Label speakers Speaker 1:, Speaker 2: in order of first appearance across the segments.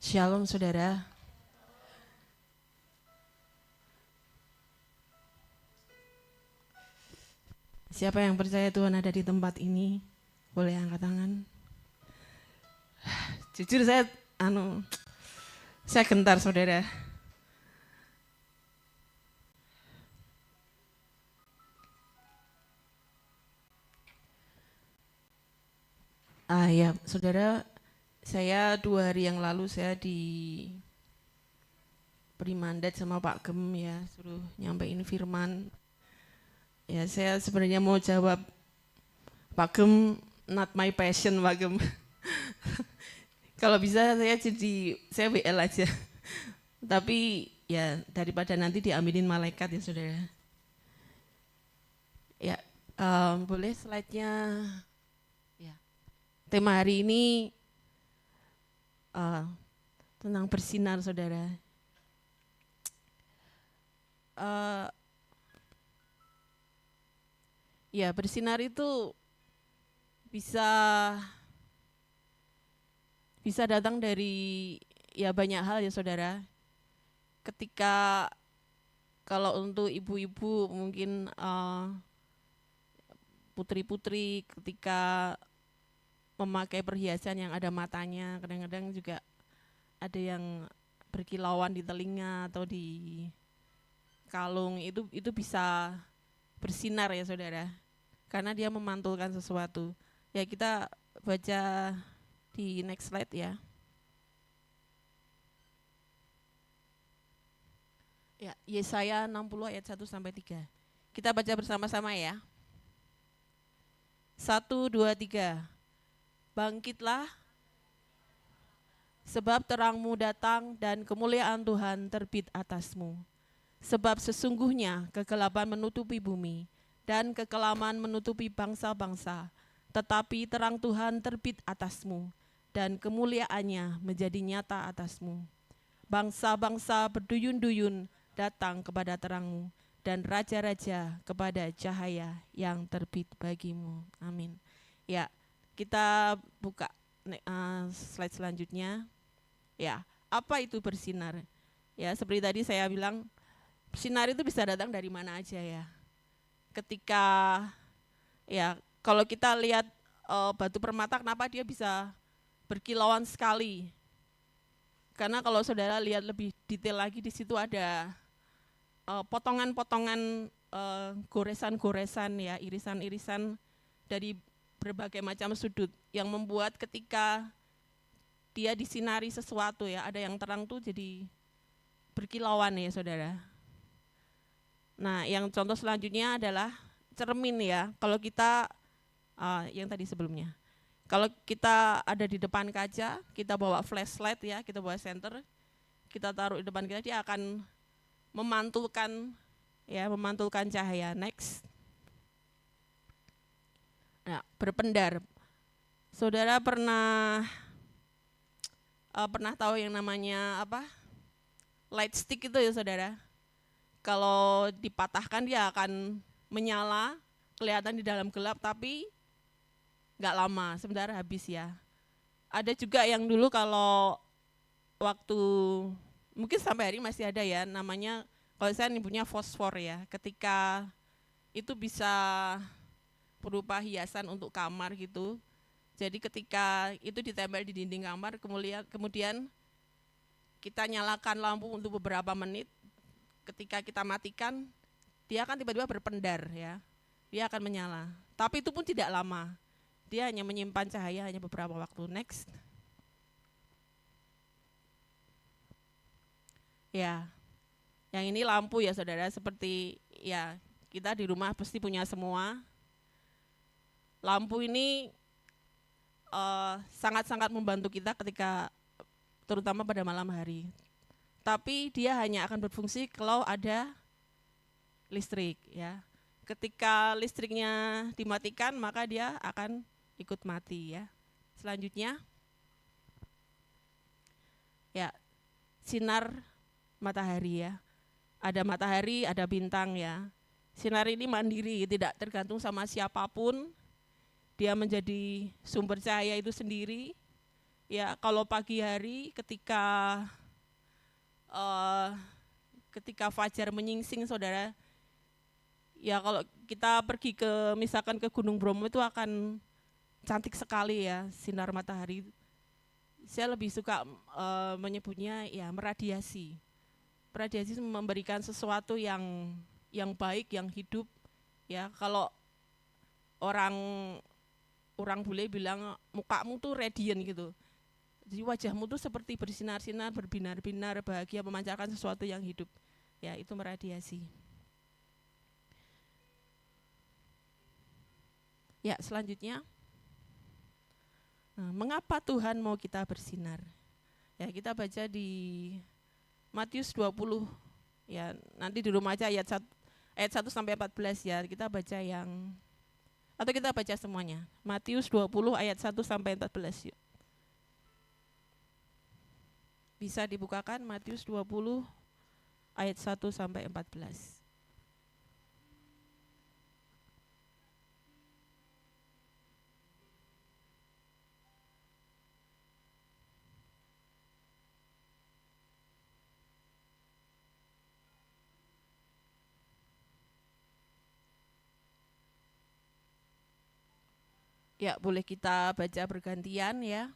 Speaker 1: Shalom saudara. Siapa yang percaya Tuhan ada di tempat ini? Boleh angkat tangan. Jujur saya gentar saudara. Ya saudara, saya 2 hari yang lalu saya diberi mandat sama Pak Gem ya, suruh nyampein firman. Ya saya sebenarnya mau jawab, Pak Gem not my passion Pak Gem. Kalau bisa saya WL aja. Tapi ya daripada nanti diambilin malaikat ya saudara. Ya boleh slide-nya. Ya. Tema hari ini tentang bersinar saudara. Ya bersinar itu bisa datang dari ya banyak hal ya saudara. Ketika kalau untuk ibu-ibu mungkin putri-putri ketika memakai perhiasan yang ada matanya, kadang-kadang juga ada yang berkilauan di telinga atau di kalung, itu bisa bersinar ya saudara, karena dia memantulkan sesuatu. Ya kita baca di next slide ya. Ya, Yesaya 60 ayat 1 sampai 3. Kita baca bersama-sama ya. 1, 2, 3. Bangkitlah, sebab terangmu datang dan kemuliaan Tuhan terbit atasmu. Sebab sesungguhnya kegelapan menutupi bumi dan kekelaman menutupi bangsa-bangsa, tetapi terang Tuhan terbit atasmu dan kemuliaannya menjadi nyata atasmu. Bangsa-bangsa berduyun-duyun datang kepada terangmu dan raja-raja kepada cahaya yang terbit bagimu. Amin. Ya, kita buka slide selanjutnya. Ya, apa itu bersinar? Ya, seperti tadi saya bilang, sinar itu bisa datang dari mana aja ya. Ketika ya kalau kita lihat batu permata, kenapa dia bisa berkilauan sekali? Karena kalau saudara lihat lebih detail lagi, di situ ada potongan-potongan goresan-goresan ya, irisan-irisan dari berbagai macam sudut yang membuat ketika dia disinari sesuatu ya, ada yang terang tuh jadi berkilauan ya saudara. Nah, yang contoh selanjutnya adalah cermin ya. Kalau kita yang tadi sebelumnya, kalau kita ada di depan kaca, kita bawa flashlight ya, kita bawa senter, kita taruh di depan kita, dia akan memantulkan cahaya. Next. Nah, berpendar. Saudara pernah tahu yang namanya apa? Light stick itu ya saudara. Kalau dipatahkan dia akan menyala, kelihatan di dalam gelap, tapi nggak lama, sebentar habis ya. Ada juga yang dulu kalau waktu, mungkin sampai hari masih ada ya, namanya kalau saya nyebutnya fosfor ya. Ketika itu bisa berupa hiasan untuk kamar gitu. Jadi ketika itu ditempel di dinding kamar, kemudian kita nyalakan lampu untuk beberapa menit, ketika kita matikan, dia akan tiba-tiba berpendar ya. Dia akan menyala. Tapi itu pun tidak lama. Dia hanya menyimpan cahaya hanya beberapa waktu. Next. Ya. Yang ini lampu ya saudara, seperti ya kita di rumah pasti punya semua. Lampu ini sangat-sangat membantu kita ketika terutama pada malam hari. Tapi dia hanya akan berfungsi kalau ada listrik ya. Ketika listriknya dimatikan, maka dia akan ikut mati ya. Selanjutnya ya, sinar matahari ya. Ada matahari, ada bintang ya. Sinar ini mandiri, tidak tergantung sama siapapun. Dia menjadi sumber cahaya itu sendiri. Ya, kalau pagi hari eh, ketika fajar menyingsing, saudara, ya kalau kita pergi ke misalkan ke Gunung Bromo itu akan cantik sekali ya sinar matahari. Saya lebih suka menyebutnya ya meradiasi. Meradiasi memberikan sesuatu yang baik, yang hidup. Ya, kalau orang orang bule bilang mukamu tuh radiant gitu. Jadi wajahmu tuh seperti bersinar-sinar, berbinar-binar, bahagia, memancarkan sesuatu yang hidup. Ya, itu meradiasi. Ya, selanjutnya. Nah, mengapa Tuhan mau kita bersinar? Ya, kita baca di Matius 20. Ya, nanti di rumah aja ayat 1 sampai 14 ya. Kita baca atau kita baca semuanya. Matius 20 ayat 1 sampai 14 yuk. Bisa dibukakan Matius 20 ayat 1 sampai 14. Ya, boleh kita baca bergantian ya.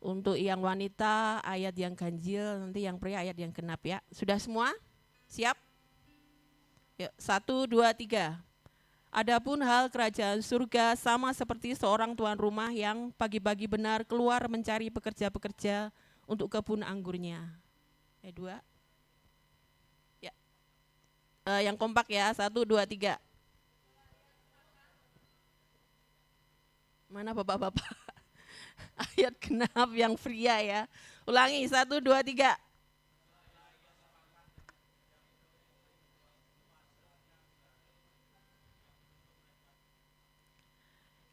Speaker 1: Untuk yang wanita ayat yang ganjil, nanti yang pria ayat yang genap ya. Sudah semua? Siap? Yuk, 1, 2, 3. Adapun hal kerajaan surga sama seperti seorang tuan rumah yang pagi-pagi benar keluar mencari pekerja-pekerja untuk kebun anggurnya. Dua. Ya. Yang kompak ya, 1, 2, 3. Mana bapak-bapak? Ayat genap yang pria ya. Ulangi, 1, 2, 3.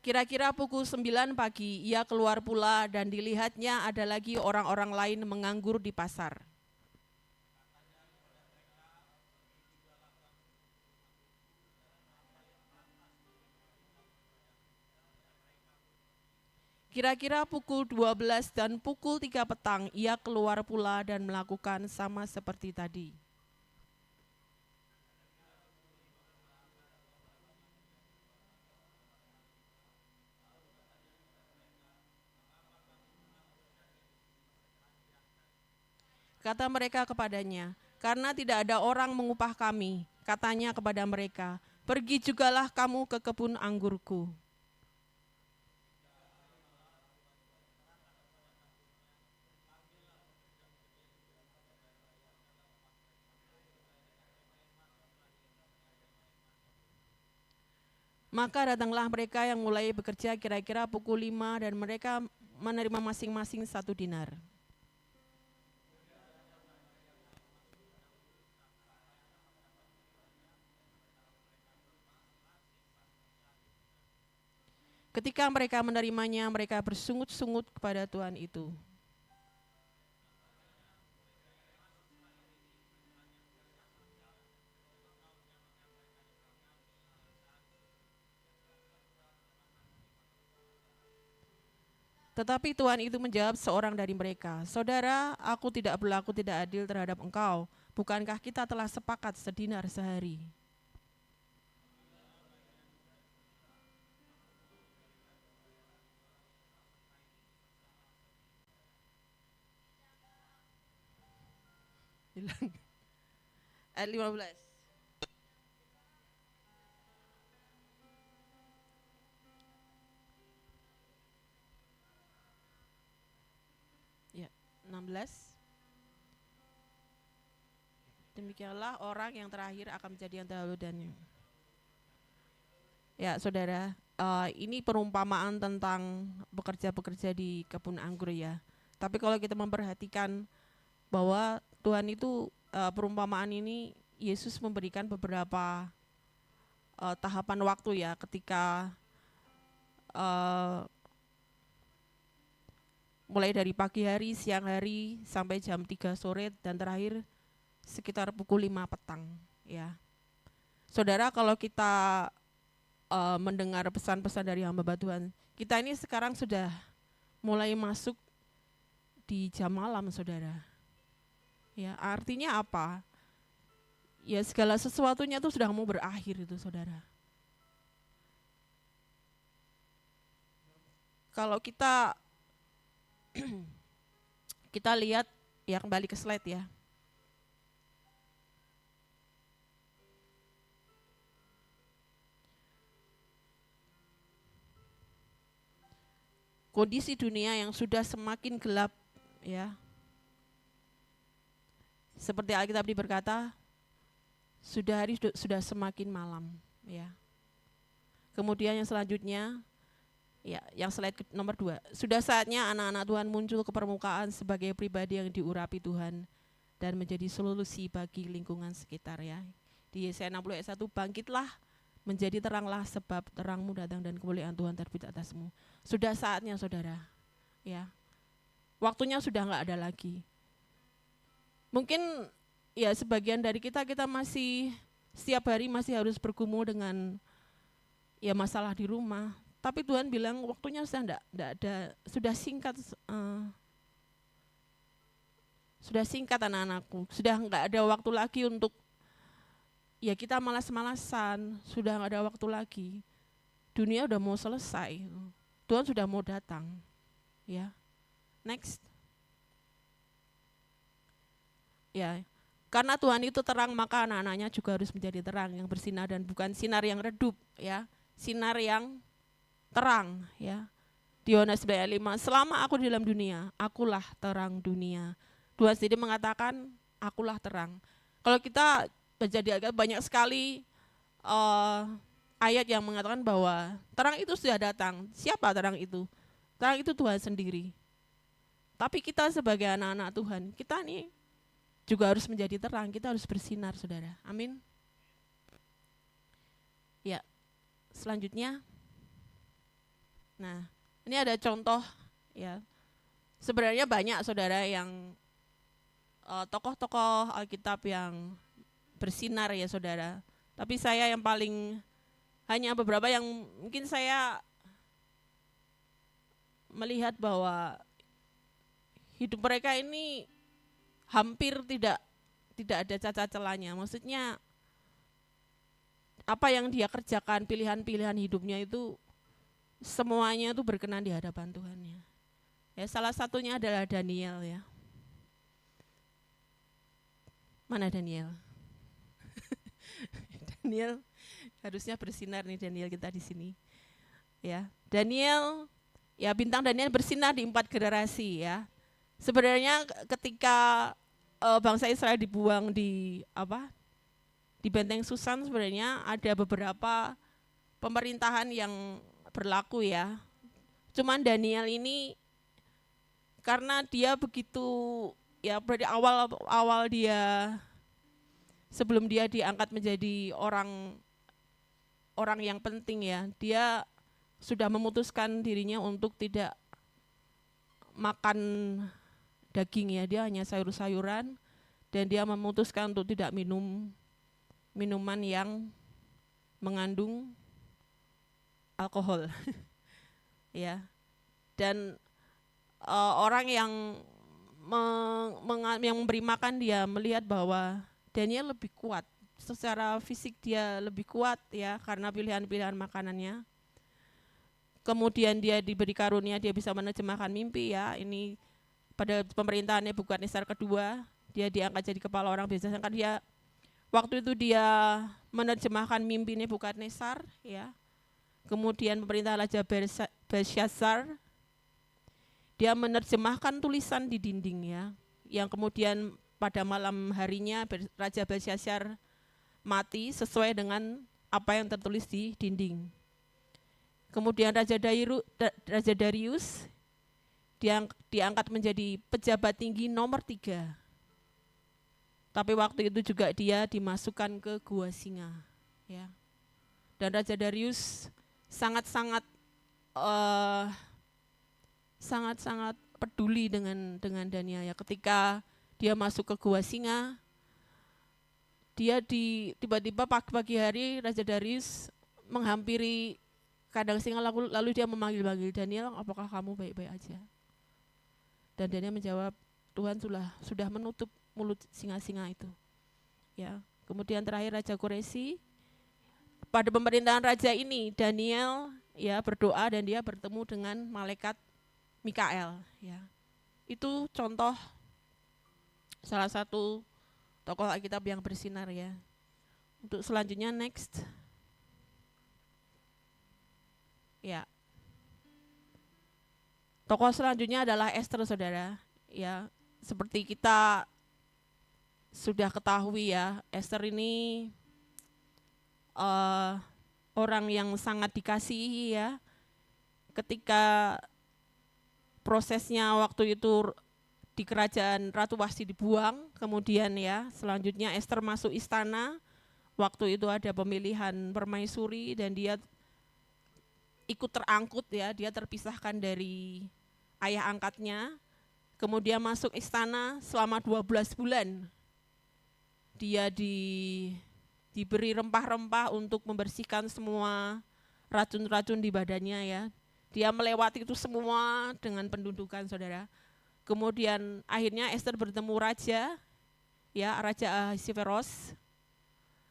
Speaker 1: Kira-kira pukul 9 pagi ia keluar pula dan dilihatnya ada lagi orang-orang lain menganggur di pasar. Kira-kira pukul 12 dan pukul 3 petang ia keluar pula dan melakukan sama seperti tadi. Kata mereka kepadanya, karena tidak ada orang mengupah kami. Katanya kepada mereka, pergi jugalah kamu ke kebun anggurku. Maka datanglah mereka yang mulai bekerja kira-kira pukul 5 dan mereka menerima masing-masing 1 dinar. Ketika mereka menerimanya, mereka bersungut-sungut kepada Tuhan itu. Tetapi Tuhan itu menjawab seorang dari mereka, saudara, aku tidak berlaku tidak adil terhadap engkau. Bukankah kita telah sepakat sedinar sehari? Ayat 15. Ya, 16. Demikianlah orang yang terakhir akan menjadi yang dahulu dan ya, saudara, ini perumpamaan tentang pekerja-pekerja di kebun anggur ya. Tapi kalau kita memperhatikan bahwa Tuhan itu perumpamaan ini Yesus memberikan beberapa tahapan waktu ya ketika mulai dari pagi hari, siang hari sampai jam 3 sore dan terakhir sekitar pukul 5 petang ya. Saudara, kalau kita mendengar pesan-pesan dari hamba Tuhan. Kita ini sekarang sudah mulai masuk di jam malam, saudara. Ya, artinya apa? Ya, segala sesuatunya itu sudah mau berakhir itu, saudara. Kalau kita kita lihat, ya kembali ke slide ya. Kondisi dunia yang sudah semakin gelap, ya. Seperti Alkitab berkata, sudah semakin malam, ya. Kemudian yang selanjutnya, ya, yang slide nomor 2, sudah saatnya anak-anak Tuhan muncul ke permukaan sebagai pribadi yang diurapi Tuhan dan menjadi solusi bagi lingkungan sekitar, ya. Di Yesaya 60 ayat 1, bangkitlah, menjadi teranglah sebab terangmu datang dan kemuliaan Tuhan terbit atasmu. Sudah saatnya, saudara, ya. Waktunya sudah enggak ada lagi. Mungkin ya sebagian dari kita masih setiap hari masih harus bergumul dengan ya masalah di rumah. Tapi Tuhan bilang waktunya sudah enggak ada, sudah singkat anak-anakku, sudah enggak ada waktu lagi untuk ya kita malas-malasan, sudah enggak ada waktu lagi. Dunia udah mau selesai, Tuhan sudah mau datang, ya. Next. Ya, karena Tuhan itu terang, maka anak-anaknya juga harus menjadi terang yang bersinar dan bukan sinar yang redup, ya. Sinar yang terang, ya. Di Yohanes 9:5, selama aku di dalam dunia, akulah terang dunia. Tuhan sendiri mengatakan, akulah terang. Kalau kita menjadi agak banyak sekali ayat yang mengatakan bahwa terang itu sudah datang. Siapa terang itu? Terang itu Tuhan sendiri. Tapi kita sebagai anak-anak Tuhan, kita nih juga harus menjadi terang, kita harus bersinar, saudara. Amin. Ya, selanjutnya. Nah, ini ada contoh, ya. Sebenarnya banyak, saudara, yang tokoh-tokoh Alkitab yang bersinar, ya, saudara. Tapi saya yang paling, hanya beberapa yang mungkin saya melihat bahwa hidup mereka ini hampir tidak ada cacat celahnya. Maksudnya apa yang dia kerjakan, pilihan-pilihan hidupnya itu semuanya itu berkenan di hadapan Tuhan, ya. Ya, salah satunya adalah Daniel, ya. Mana Daniel? Daniel harusnya bersinar nih, Daniel kita di sini. Ya, Daniel, ya, bintang Daniel bersinar di 4 generasi, ya. Sebenarnya ketika bangsa Israel dibuang di benteng Susan, sebenarnya ada beberapa pemerintahan yang berlaku, ya. Cuman Daniel ini karena dia begitu, ya, dari awal dia sebelum dia diangkat menjadi orang yang penting, ya, dia sudah memutuskan dirinya untuk tidak makan daging, ya, dia hanya sayur-sayuran, dan dia memutuskan untuk tidak minum minuman yang mengandung alkohol. Ya. Dan orang yang memberi makan dia melihat bahwa Daniel lebih kuat, secara fisik dia lebih kuat, ya, karena pilihan-pilihan makanannya. Kemudian dia diberi karunia, dia bisa menerjemahkan mimpi, ya. Ini pada pemerintahan Nebukadnezar kedua, dia diangkat jadi kepala orang biasa. Kan dia waktu itu dia menerjemahkan mimpi Nebukadnezar, ya. Kemudian pemerintahan Raja Belshazzar, dia menerjemahkan tulisan di dinding, ya, yang kemudian pada malam harinya Raja Belshazzar mati sesuai dengan apa yang tertulis di dinding. Kemudian Raja Darius diangkat menjadi pejabat tinggi nomor 3. Tapi waktu itu juga dia dimasukkan ke gua singa, ya. Dan Raja Darius sangat-sangat peduli dengan Daniel, ya. Ketika dia masuk ke gua singa, dia tiba-tiba pagi hari Raja Darius menghampiri kandang singa, lalu dia memanggil-manggil, Daniel, apakah kamu baik-baik aja? Dan Daniel menjawab, Tuhan sudah menutup mulut singa-singa itu. Ya, kemudian terakhir Raja Koresi, pada pemerintahan raja ini Daniel ya berdoa dan dia bertemu dengan malaikat Mikael. Ya, itu contoh salah satu tokoh Alkitab yang bersinar ya. Untuk selanjutnya next. Ya. Tokoh selanjutnya adalah Esther, saudara. Ya, seperti kita sudah ketahui ya, Esther ini orang yang sangat dikasihi ya. Ketika prosesnya waktu itu di kerajaan Ratu Wasti dibuang, kemudian ya selanjutnya Esther masuk istana. Waktu itu ada pemilihan permaisuri dan dia ikut terangkut ya, dia terpisahkan dari ayah angkatnya, kemudian masuk istana selama 12 bulan. Dia diberi rempah-rempah untuk membersihkan semua racun-racun di badannya ya. Dia melewati itu semua dengan pendudukan, saudara. Kemudian akhirnya Esther bertemu raja, ya Raja Ahasveros.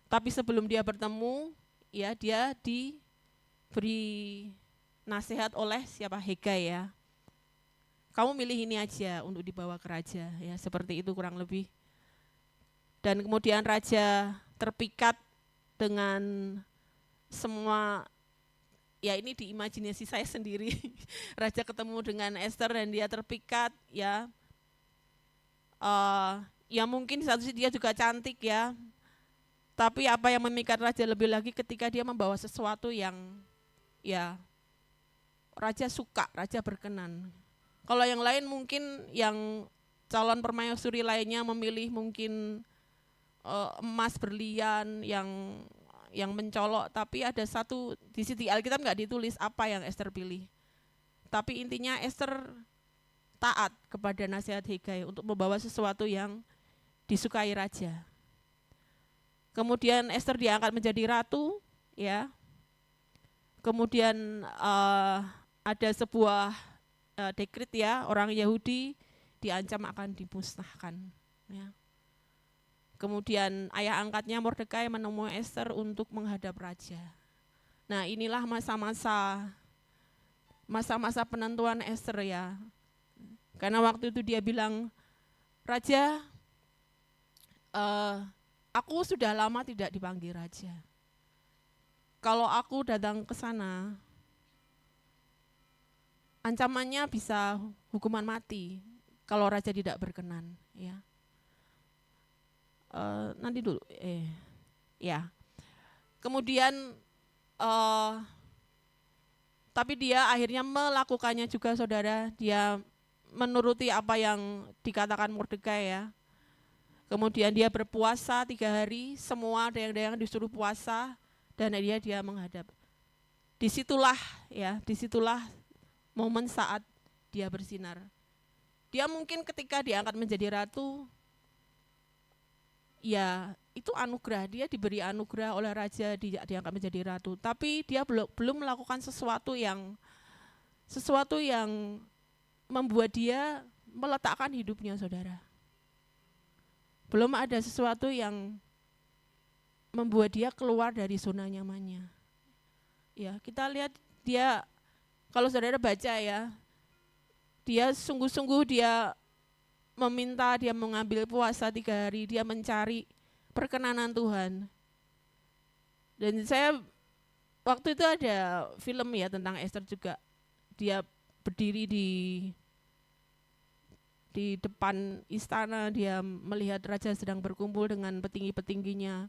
Speaker 1: Tapi sebelum dia bertemu, ya dia diberi nasihat oleh siapa? Hegai ya. Kamu milih ini aja untuk dibawa ke raja, ya seperti itu kurang lebih. Dan kemudian raja terpikat dengan semua, ya ini di imajinasi saya sendiri. Raja ketemu dengan Esther dan dia terpikat, ya. Ya mungkin di satu sisi dia juga cantik ya. Tapi apa yang memikat raja lebih lagi ketika dia membawa sesuatu yang ya raja suka, raja berkenan. Kalau yang lain mungkin yang calon permaisuri lainnya memilih mungkin emas berlian yang mencolok, tapi ada satu di sisi Alkitab nggak ditulis apa yang Esther pilih. Tapi intinya Esther taat kepada nasihat Hegai untuk membawa sesuatu yang disukai raja. Kemudian Esther diangkat menjadi ratu, ya. Kemudian ada sebuah dekret ya, orang Yahudi diancam akan dimusnahkan. Ya. Kemudian ayah angkatnya Mordekai menemui Esther untuk menghadap raja. Nah inilah masa-masa penentuan Esther ya. Karena waktu itu dia bilang, Raja, aku sudah lama tidak dipanggil raja. Kalau aku datang ke sana, ancamannya bisa hukuman mati kalau raja tidak berkenan. Ya. Nanti dulu, ya. Kemudian, tapi dia akhirnya melakukannya juga, saudara. Dia menuruti apa yang dikatakan Mordekai ya. Kemudian dia berpuasa 3 hari, semua dayang-dayang disuruh puasa, dan dia menghadap. Disitulah momen saat dia bersinar. Dia mungkin ketika diangkat menjadi ratu, ya itu anugerah, dia diberi anugerah oleh raja diangkat menjadi ratu. Tapi dia belum melakukan sesuatu yang membuat dia meletakkan hidupnya, saudara. Belum ada sesuatu yang membuat dia keluar dari zona nyamannya. Ya, kita lihat dia, kalau saudara baca ya, dia sungguh-sungguh dia meminta, dia mengambil puasa 3 hari, dia mencari perkenanan Tuhan. Dan saya waktu itu ada film ya tentang Esther juga. Dia berdiri di depan istana, dia melihat raja sedang berkumpul dengan petinggi-petingginya.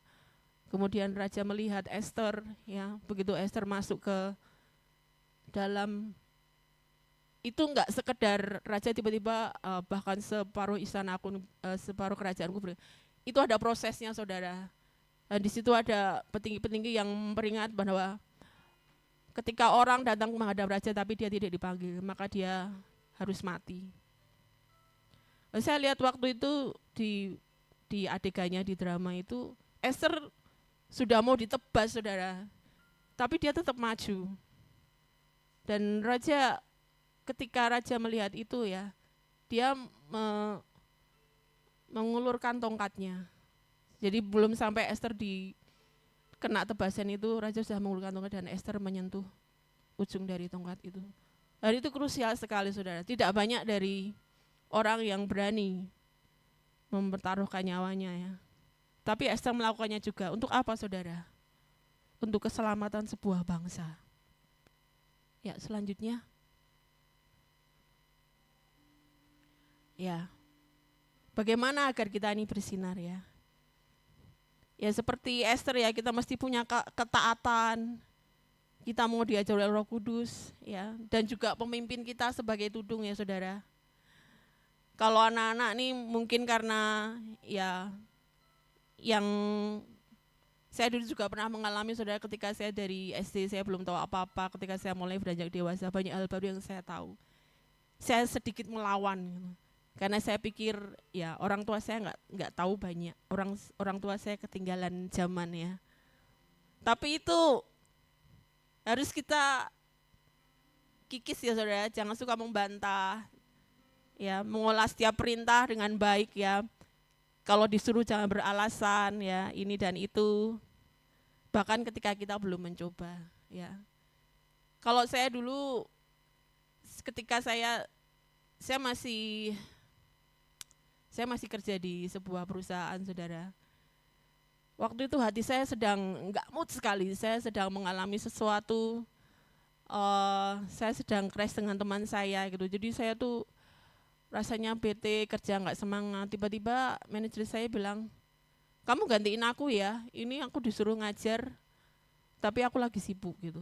Speaker 1: Kemudian raja melihat Esther, ya, begitu Esther masuk ke dalam, itu enggak sekedar raja tiba-tiba bahkan separuh istanaku, separuh kerajaanku, itu ada prosesnya, saudara. Dan di situ ada petinggi-petinggi yang memperingat bahwa ketika orang datang menghadap raja tapi dia tidak dipanggil, maka dia harus mati. Saya lihat waktu itu di adegannya di drama itu, Esther sudah mau ditebas, saudara. Tapi dia tetap maju. Dan ketika raja melihat itu ya, dia mengulurkan tongkatnya. Jadi belum sampai Ester kena tebasan itu, raja sudah mengulurkan tongkat dan Ester menyentuh ujung dari tongkat itu. Dan itu krusial sekali saudara. Tidak banyak dari orang yang berani mempertaruhkan nyawanya ya. Tapi Ester melakukannya juga. Untuk apa saudara? Untuk keselamatan sebuah bangsa. Ya, selanjutnya. Ya. Bagaimana agar kita ini bersinar ya? Ya seperti Ester ya, kita mesti punya ketaatan. Kita mau diajar oleh Roh Kudus ya, dan juga pemimpin kita sebagai tudung ya saudara. Kalau anak-anak nih mungkin karena ya yang saya dulu juga pernah mengalami saudara, ketika saya dari SD saya belum tahu apa-apa, ketika saya mulai beranjak dewasa banyak hal baru yang saya tahu. Saya sedikit melawan gitu. Karena saya pikir ya orang tua saya nggak tahu banyak, orang tua saya ketinggalan zaman ya. Tapi itu harus kita kikis ya saudara, jangan suka membantah, ya mengolah setiap perintah dengan baik ya. Kalau disuruh jangan beralasan ya, ini dan itu. Bahkan ketika kita belum mencoba ya. Kalau saya dulu ketika saya masih kerja di sebuah perusahaan saudara. Waktu itu hati saya sedang enggak mood sekali, saya sedang mengalami sesuatu, saya sedang crash dengan teman saya gitu. Jadi saya tuh rasanya bete, kerja enggak semangat. Tiba-tiba manajer saya bilang, kamu gantiin aku ya, ini aku disuruh ngajar, tapi aku lagi sibuk gitu.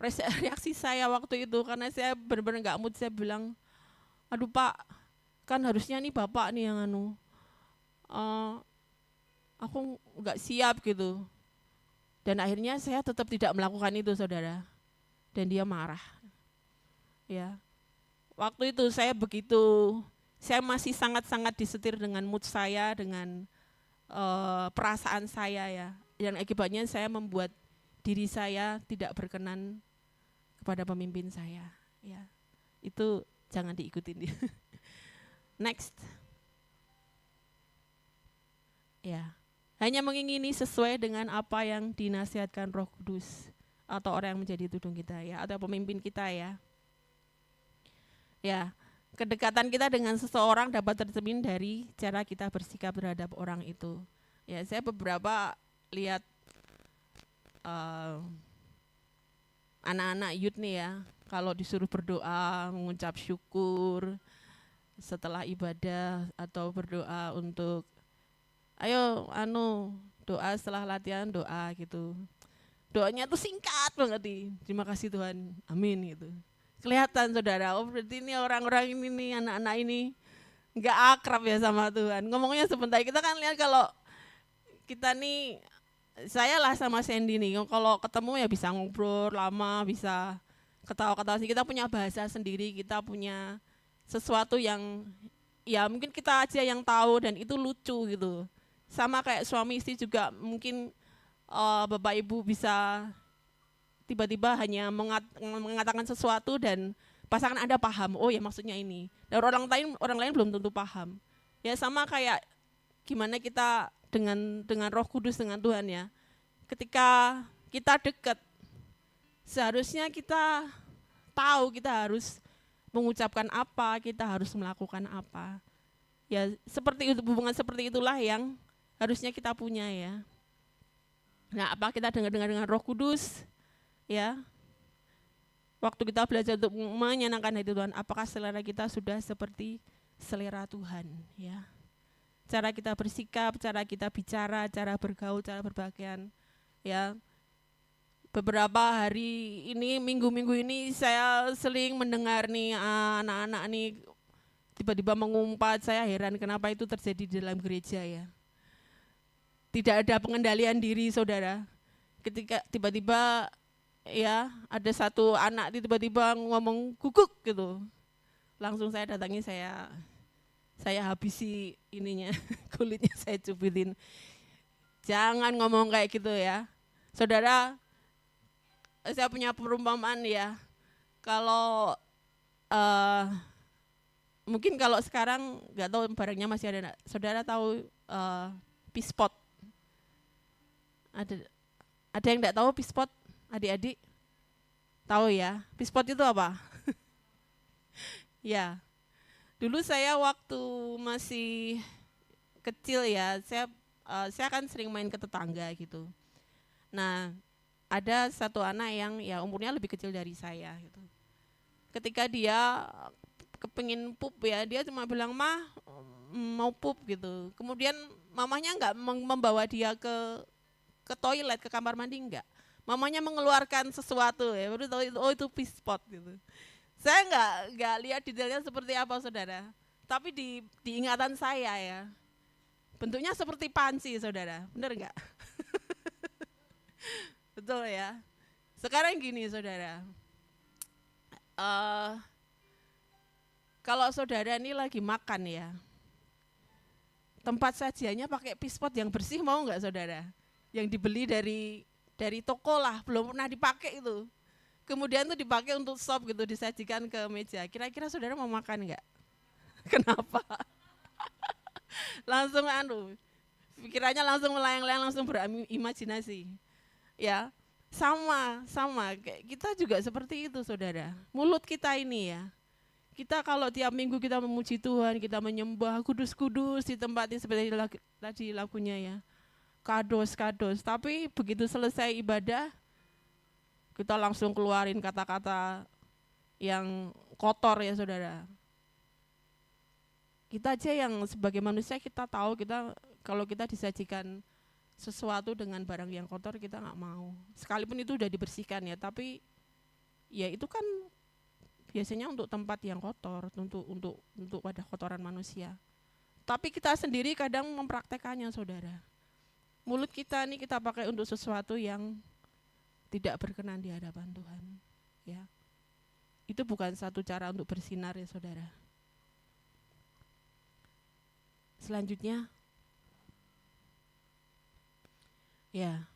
Speaker 1: Reaksi saya waktu itu, karena saya benar-benar enggak mood, saya bilang, aduh Pak, kan harusnya nih Bapak nih yang aku enggak siap gitu. Dan akhirnya saya tetap tidak melakukan itu saudara. Dan dia marah. Ya. Waktu itu saya masih sangat-sangat disetir dengan mood saya, dengan perasaan saya ya. Dan akibatnya saya membuat diri saya tidak berkenan kepada pemimpin saya. Ya. Itu jangan diikutin. Next. Ya. Hanya mengingini sesuai dengan apa yang dinasihatkan Roh Kudus atau orang yang menjadi tudung kita ya, atau pemimpin kita ya. Ya, kedekatan kita dengan seseorang dapat tercermin dari cara kita bersikap terhadap orang itu. Ya, saya beberapa lihat anak-anak youth nih ya, kalau disuruh berdoa, mengucap syukur setelah ibadah atau berdoa untuk ayo doa setelah latihan doa gitu. Doanya tuh singkat banget nih. Terima kasih Tuhan. Amin gitu. Kelihatan saudara, oh berarti ini orang-orang ini nih, anak-anak ini enggak akrab ya sama Tuhan. Ngomongnya sebentar, kita kan lihat kalau kita nih, saya lah sama Sandy nih, kalau ketemu ya bisa ngobrol lama, bisa ketawa-ketawa sih. Kita punya bahasa sendiri, kita punya sesuatu yang ya mungkin kita aja yang tahu dan itu lucu gitu. Sama kayak suami istri juga mungkin Bapak Ibu bisa tiba-tiba hanya mengatakan sesuatu dan pasangan Anda paham, oh ya maksudnya ini. Dan orang lain belum tentu paham. Ya sama kayak gimana kita dengan Roh Kudus, dengan Tuhan ya. Ketika kita dekat, seharusnya kita tahu kita harus mengucapkan apa, kita harus melakukan apa. Ya seperti itu, hubungan seperti itulah yang harusnya kita punya ya. Nah, apa kita dengar dengan Roh Kudus ya? Waktu kita belajar untuk menyenangkan hati Tuhan, apakah selera kita sudah seperti selera Tuhan ya? Cara kita bersikap, cara kita bicara, cara bergaul, cara berpakaian ya. Beberapa hari ini, minggu-minggu ini saya sering mendengar nih anak-anak nih tiba-tiba mengumpat, saya heran kenapa itu terjadi di dalam gereja ya. Tidak ada pengendalian diri saudara. Ketika tiba-tiba ya ada satu anak tiba-tiba ngomong guguk gitu. Langsung saya datangi, saya habisi ininya, kulitnya saya cubitin. Jangan ngomong kayak gitu ya. Saudara, saya punya perumpamaan ya. Kalau eh, mungkin kalau sekarang nggak tahu barangnya masih ada enggak. Saudara tahu pispot? Ada ada yang nggak tahu pispot? Adik-adik tahu ya? Pispot itu apa? Ya, dulu saya waktu masih kecil ya, saya kan sering main ke tetangga gitu. Nah, ada satu anak yang ya umurnya lebih kecil dari saya gitu. Ketika dia kepengin pup ya, dia cuma bilang, "Mah, mau pup," gitu. Kemudian mamanya nggak membawa dia ke toilet, ke kamar mandi, enggak. Mamanya mengeluarkan sesuatu ya, baru tahu itu, oh itu pispot gitu. Saya nggak lihat detailnya seperti apa saudara, tapi di ingatan saya ya, bentuknya seperti panci saudara, benar nggak? Betul ya. Sekarang gini saudara, eh kalau saudara ini lagi makan ya, tempat sajiannya pakai pispot yang bersih mau nggak saudara? Yang dibeli dari toko lah, belum pernah dipakai itu. Kemudian tuh dipakai untuk sop gitu, disajikan ke meja. Kira-kira saudara mau makan nggak? Kenapa? Langsung pikirannya langsung melayang-layang, langsung berimajinasi. Ya, sama. Kita juga seperti itu saudara. Mulut kita ini ya, kita kalau tiap minggu kita memuji Tuhan, kita menyembah kudus-kudus di tempat ini seperti tadi lagunya ya, kados. Tapi begitu selesai ibadah, kita langsung keluarin kata-kata yang kotor ya saudara. Kita aja yang sebagai manusia kita tahu, kita kalau kita disajikan sesuatu dengan barang yang kotor kita nggak mau. Sekalipun itu udah dibersihkan ya, tapi ya itu kan biasanya untuk tempat yang kotor, untuk wadah kotoran manusia. Tapi kita sendiri kadang mempraktekannya saudara. Mulut kita ini kita pakai untuk sesuatu yang tidak berkenan di hadapan Tuhan. Ya, itu bukan satu cara untuk bersinar ya saudara. Selanjutnya, ya,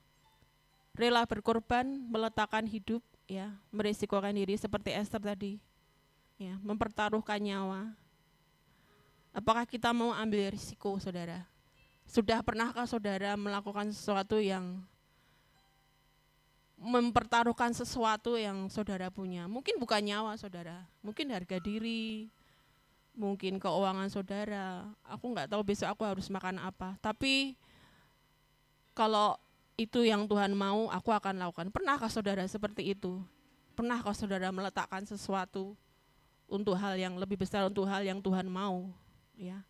Speaker 1: rela berkorban, meletakkan hidup, ya, merisikokan diri seperti Esther tadi, ya, mempertaruhkan nyawa. Apakah kita mau ambil risiko, saudara? Sudah pernahkah saudara melakukan sesuatu yang mempertaruhkan sesuatu yang saudara punya? Mungkin bukan nyawa saudara, mungkin harga diri, mungkin keuangan saudara. Aku nggak tahu besok aku harus makan apa. Tapi kalau itu yang Tuhan mau, aku akan lakukan. Pernahkah saudara seperti itu? Pernahkah saudara meletakkan sesuatu untuk hal yang lebih besar, untuk hal yang Tuhan mau? Ya,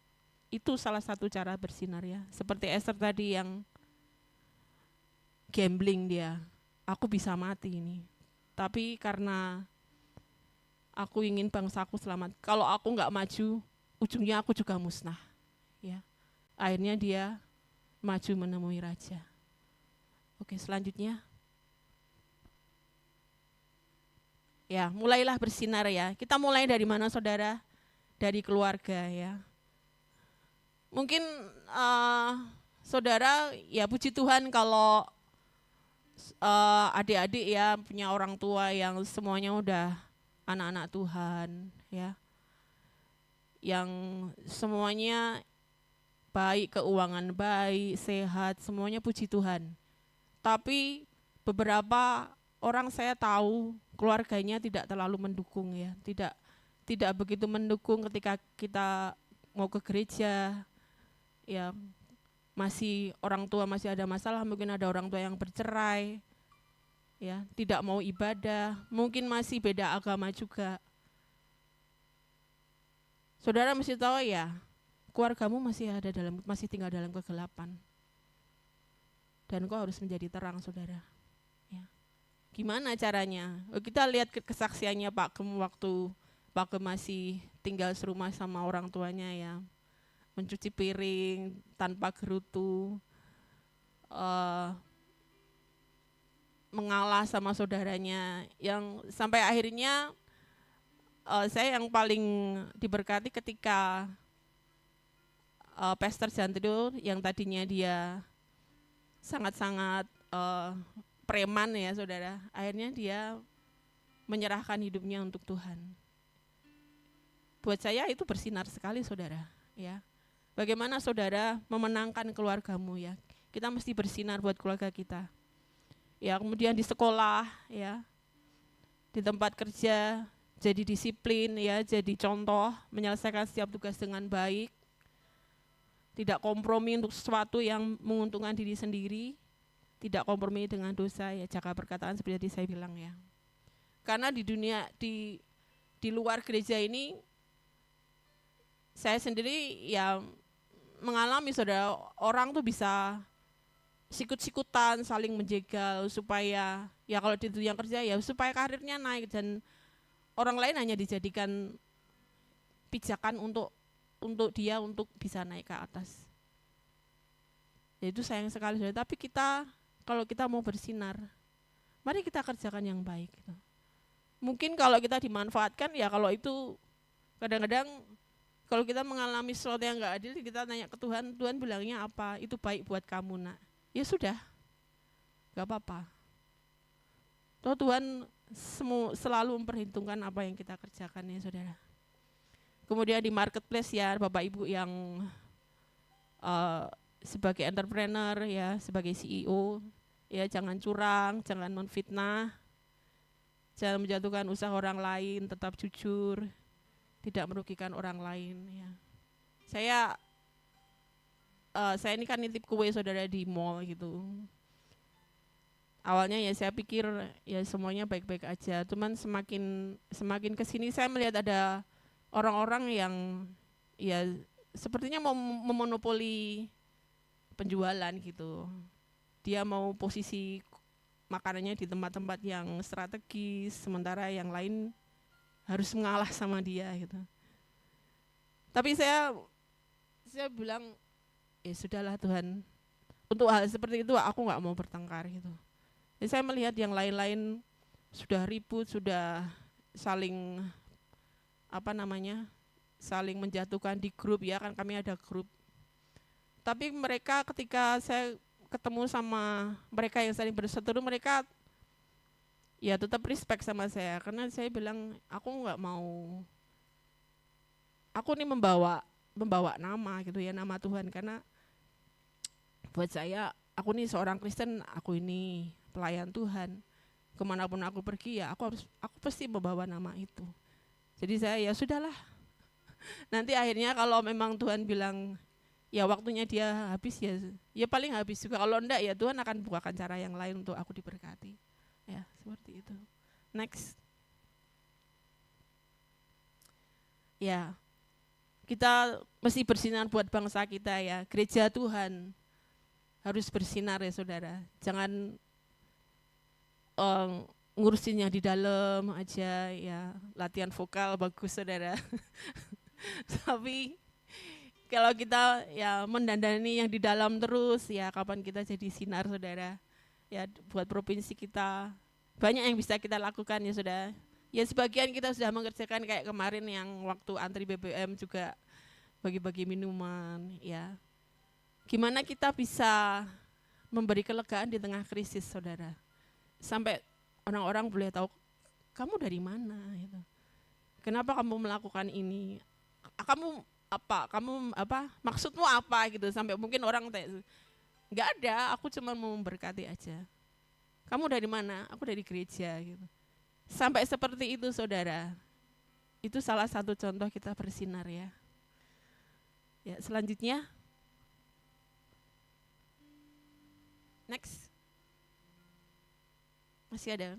Speaker 1: itu salah satu cara bersinar ya. Seperti Esther tadi yang gambling dia, aku bisa mati ini. Tapi karena aku ingin bangsaku selamat. Kalau aku nggak maju, ujungnya aku juga musnah. Ya, akhirnya dia maju menemui raja. Oke, selanjutnya. Ya, mulailah bersinar ya. Kita mulai dari mana saudara? Dari keluarga ya. Mungkin saudara ya puji Tuhan kalau adik-adik ya punya orang tua yang semuanya udah anak-anak Tuhan ya. Yang semuanya baik, keuangan baik, sehat, semuanya puji Tuhan. Tapi beberapa orang saya tahu keluarganya tidak terlalu mendukung ya, tidak begitu mendukung ketika kita mau ke gereja, ya masih orang tua masih ada masalah, mungkin ada orang tua yang bercerai, ya tidak mau ibadah, mungkin masih beda agama juga. Saudara mesti tahu ya, keluargamu masih tinggal dalam kegelapan, dan kau harus menjadi terang saudara. Gimana caranya? Kita lihat kesaksiannya Pak Gem waktu Pak Gem masih tinggal serumah sama orang tuanya ya, mencuci piring tanpa gerutu, mengalah sama saudaranya, yang sampai akhirnya saya yang paling diberkati ketika Pastor Jantrio yang tadinya dia sangat-sangat preman ya saudara, akhirnya dia menyerahkan hidupnya untuk Tuhan. Buat saya itu bersinar sekali saudara, ya. Bagaimana saudara memenangkan keluargamu ya? Kita mesti bersinar buat keluarga kita. Ya, kemudian di sekolah ya, di tempat kerja jadi disiplin ya, jadi contoh menyelesaikan setiap tugas dengan baik. Tidak kompromi untuk sesuatu yang menguntungkan diri sendiri, tidak kompromi dengan dosa ya, jaga perkataan seperti tadi saya bilang ya. Karena di dunia di luar gereja ini saya sendiri ya mengalami saudara, orang tuh bisa sikut-sikutan, saling menjegal supaya ya kalau di dunia kerja ya supaya karirnya naik dan orang lain hanya dijadikan pijakan untuk dia untuk bisa naik ke atas. Ya itu sayang sekali saudara. Tapi kita kalau kita mau bersinar, mari kita kerjakan yang baik. Gitu. Mungkin kalau kita dimanfaatkan ya kalau itu kadang-kadang kalau kita mengalami sesuatu yang enggak adil kita tanya ke Tuhan, Tuhan bilangnya apa? Itu baik buat kamu nak. Ya sudah, gak apa-apa. Toh Tuhan selalu memperhitungkan apa yang kita kerjakan ya saudara. Kemudian di marketplace ya Bapak Ibu yang sebagai entrepreneur ya, sebagai CEO ya jangan curang, jangan menfitnah, jangan menjatuhkan usaha orang lain, tetap jujur, tidak merugikan orang lain ya. Saya ini kan nitip kue saudara di mall gitu. Awalnya ya saya pikir ya semuanya baik-baik aja, cuman semakin kesini saya melihat ada orang-orang yang ya sepertinya mau memonopoli penjualan gitu. Dia mau posisi makanannya di tempat-tempat yang strategis, sementara yang lain harus mengalah sama dia gitu. Tapi saya bilang ya sudahlah Tuhan, untuk hal seperti itu aku nggak mau bertengkar gitu. Jadi saya melihat yang lain-lain sudah ribut, sudah saling saling menjatuhkan di grup ya kan, kami ada grup. Tapi mereka ketika saya ketemu sama mereka yang saling berseteru, mereka ya tetap respect sama saya karena saya bilang aku nggak mau, aku ini membawa nama gitu ya, nama Tuhan, karena buat saya, aku nih seorang Kristen, aku ini pelayan Tuhan. Kemanapun aku pergi ya, aku pasti membawa nama itu. Jadi saya ya sudahlah. Nanti akhirnya kalau memang Tuhan bilang ya waktunya dia habis ya paling habis juga. Kalau enggak ya Tuhan akan bukakan cara yang lain untuk aku diberkati. Ya seperti itu. Next. Ya, kita mesti bersinar buat bangsa kita ya. Gereja Tuhan harus bersinar ya saudara, jangan ngurusin yang di dalam aja ya, latihan vokal bagus saudara. Tapi kalau kita ya mendandani yang di dalam terus ya kapan kita jadi sinar saudara. Ya buat provinsi kita banyak yang bisa kita lakukan ya saudara. Ya sebagian kita sudah mengerjakan kayak kemarin yang waktu antri BBM juga bagi-bagi minuman ya. Gimana kita bisa memberi kelegaan di tengah krisis saudara. Sampai orang-orang boleh tahu, kamu dari mana? Gitu. Kenapa kamu melakukan ini? Kamu apa? Maksudmu apa? Gitu. Sampai mungkin orang tanya, enggak ada, aku cuma mau memberkati aja. Kamu dari mana? Aku dari gereja. Gitu. Sampai seperti itu saudara. Itu salah satu contoh kita bersinar ya. Ya selanjutnya. Next. Masih ada?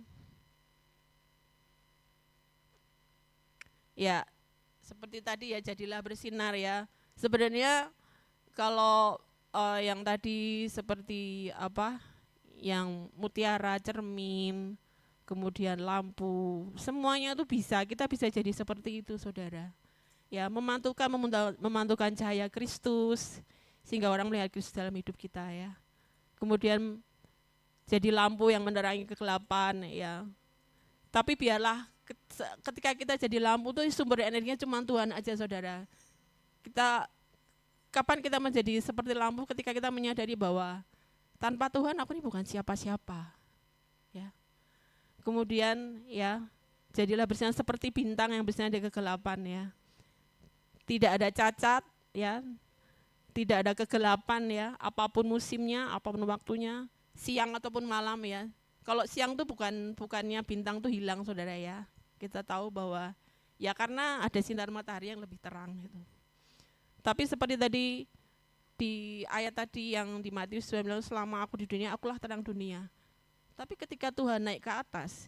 Speaker 1: Ya, seperti tadi ya jadilah bersinar ya. Sebenarnya kalau yang tadi seperti yang mutiara, cermin, kemudian lampu, semuanya itu bisa, kita bisa jadi seperti itu saudara. Ya, memantulkan cahaya Kristus sehingga orang melihat Kristus dalam hidup kita ya. Kemudian jadi lampu yang menerangi kegelapan ya. Tapi biarlah ketika kita jadi lampu tuh sumber energinya cuma Tuhan aja saudara. Kapan kita menjadi seperti lampu ketika kita menyadari bahwa tanpa Tuhan aku ini bukan siapa-siapa. ya. Kemudian ya, jadilah bersinar seperti bintang yang bersinar di kegelapan ya. Tidak ada cacat ya, tidak ada kegelapan ya, apapun musimnya, apapun waktunya, siang ataupun malam ya. Kalau siang tuh bukannya bintang tuh hilang saudara ya. Kita tahu bahwa ya karena ada sinar matahari yang lebih terang gitu. Tapi seperti tadi di ayat tadi yang di Matius 19, selama aku di dunia, akulah terang dunia. Tapi ketika Tuhan naik ke atas,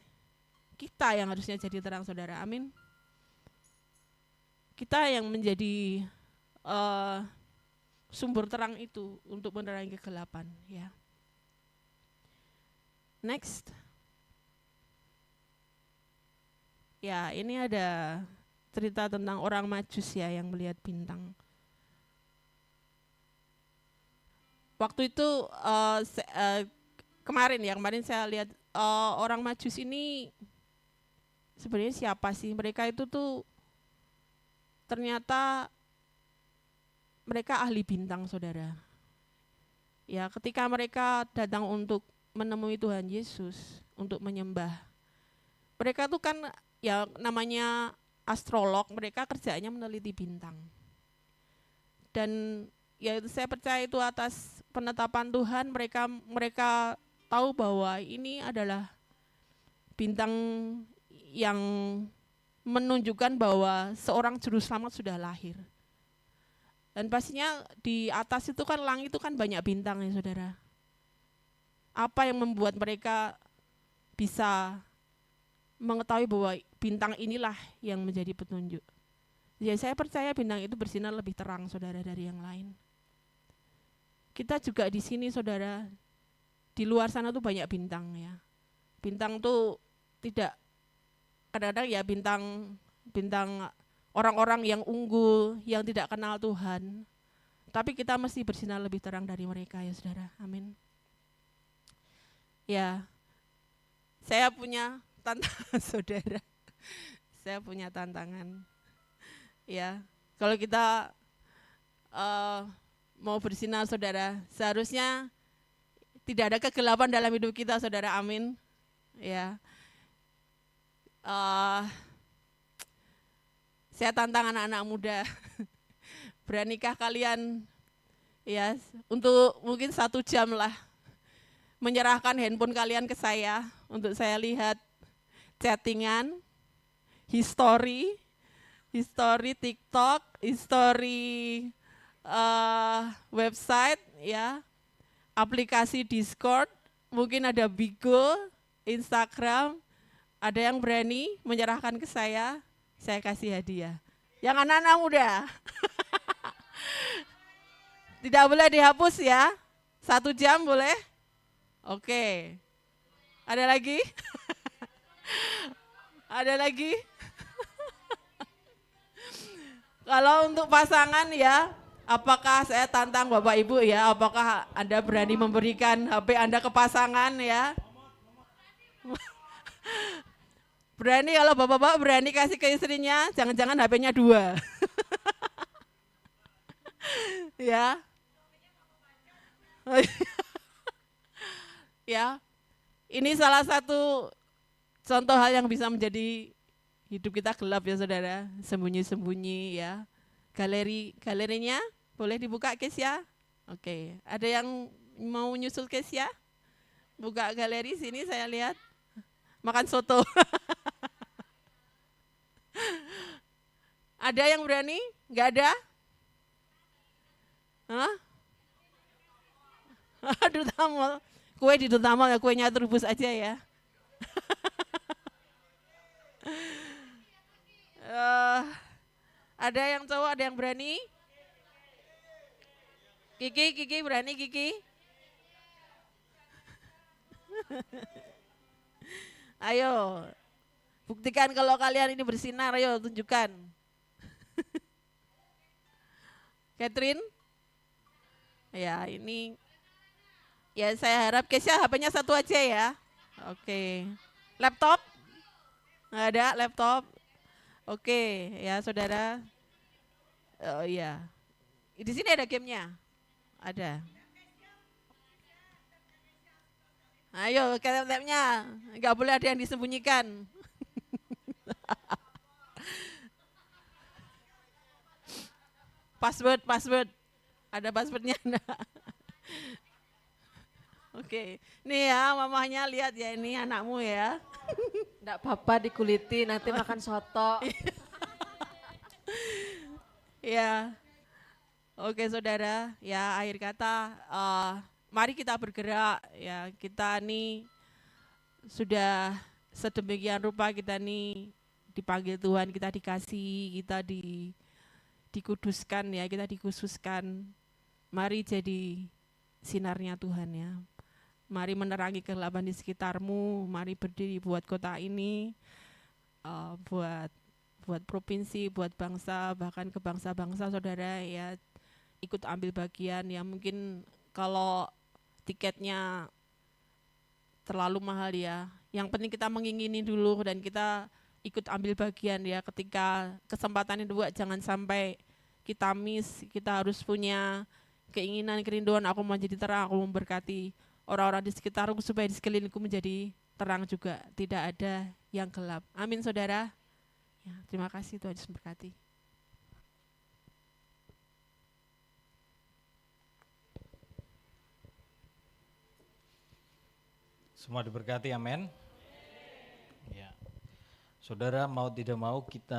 Speaker 1: kita yang harusnya jadi terang saudara, amin. Kita yang menjadi sumber terang itu untuk menerangi kegelapan ya. Next. Ya, ini ada cerita tentang orang Majus ya yang melihat bintang. Waktu itu kemarin saya lihat orang Majus ini sebenarnya siapa sih? Mereka itu tuh ternyata mereka ahli bintang saudara. Ya, ketika mereka datang untuk menemui Tuhan Yesus untuk menyembah, mereka tuh kan ya namanya astrolog, mereka kerjanya meneliti bintang. Dan ya saya percaya itu atas penetapan Tuhan, mereka tahu bahwa ini adalah bintang yang menunjukkan bahwa seorang juru selamat sudah lahir. Dan pastinya di atas itu kan langit itu kan banyak bintang ya saudara. Apa yang membuat mereka bisa mengetahui bahwa bintang inilah yang menjadi petunjuk. Ya saya percaya bintang itu bersinar lebih terang saudara dari yang lain. Kita juga di sini saudara, di luar sana tuh banyak bintang ya. Bintang tuh tidak, kadang-kadang ya bintang orang-orang yang unggul, yang tidak kenal Tuhan. Tapi kita mesti bersinar lebih terang dari mereka ya saudara, amin. Ya, saya punya tantangan saudara, saya punya tantangan. Ya, kalau kita mau bersinar saudara, seharusnya tidak ada kegelapan dalam hidup kita saudara, amin. Ya, saya tantang anak-anak muda, beranikah kalian ya untuk mungkin 1 jam lah menyerahkan handphone kalian ke saya untuk saya lihat chattingan, history TikTok, history website ya, aplikasi Discord, mungkin ada Bigo, Instagram. Ada yang berani menyerahkan ke saya kasih hadiah. Yang anak-anak muda tidak boleh dihapus ya, 1 jam boleh? Oke. Ada lagi? Ada lagi? Kalau untuk pasangan ya, apakah saya tantang Bapak Ibu ya, apakah Anda berani memberikan HP Anda ke pasangan ya? Berani, kalau bapak-bapak berani kasih ke istrinya, jangan-jangan HP-nya 2. Ya. Ya. Ini salah satu contoh hal yang bisa menjadi hidup kita gelap ya saudara, sembunyi-sembunyi ya. Galerinya boleh dibuka Kesia? Oke, ada yang mau nyusul Kesia? Buka galeri sini saya lihat. Makan soto. Ada yang berani? Enggak ada? Hah? Dutamol. Kue di Dutamol ya, kuenya Trubus aja ya. Ada yang cowok, ada yang berani? Kiki berani Kiki? Ayo, buktikan kalau kalian ini bersinar, ayo tunjukkan. Catherine? Ya ini, ya saya harap Kesia HP-nya 1 aja ya. Oke, laptop? Nggak ada laptop? Oke, ya saudara. Oh iya, di sini ada gamenya? Ada. Ayo tap-tapnya, nggak boleh ada yang disembunyikan. Password, ada passwordnya enggak? Oke, nih ya mamahnya lihat ya ini anakmu ya.
Speaker 2: Enggak apa-apa dikuliti, nanti makan soto.
Speaker 1: Ya, oke saudara, ya akhir kata, mari kita bergerak ya, kita nih sudah sedemikian rupa kita nih dipanggil Tuhan, kita dikasih, kita dikuduskan ya, kita dikhususkan. Mari jadi sinarnya Tuhan ya. Mari menerangi kegelapan di sekitarmu, mari berdiri buat kota ini, buat provinsi, buat bangsa, bahkan ke bangsa-bangsa saudara ya, ikut ambil bagian ya. Mungkin kalau tiketnya terlalu mahal ya, yang penting kita mengingini dulu dan kita ikut ambil bagian ya. Ketika kesempatan itu jangan sampai kita miss, kita harus punya keinginan, kerinduan, aku mau jadi terang, aku memberkati orang-orang di sekitarku supaya di sekelilingku menjadi terang juga, tidak ada yang gelap. Amin saudara. Ya, terima kasih, Tuhan Yesus memberkati.
Speaker 3: Semua diberkati, amin. Ya. Saudara, mau tidak mau kita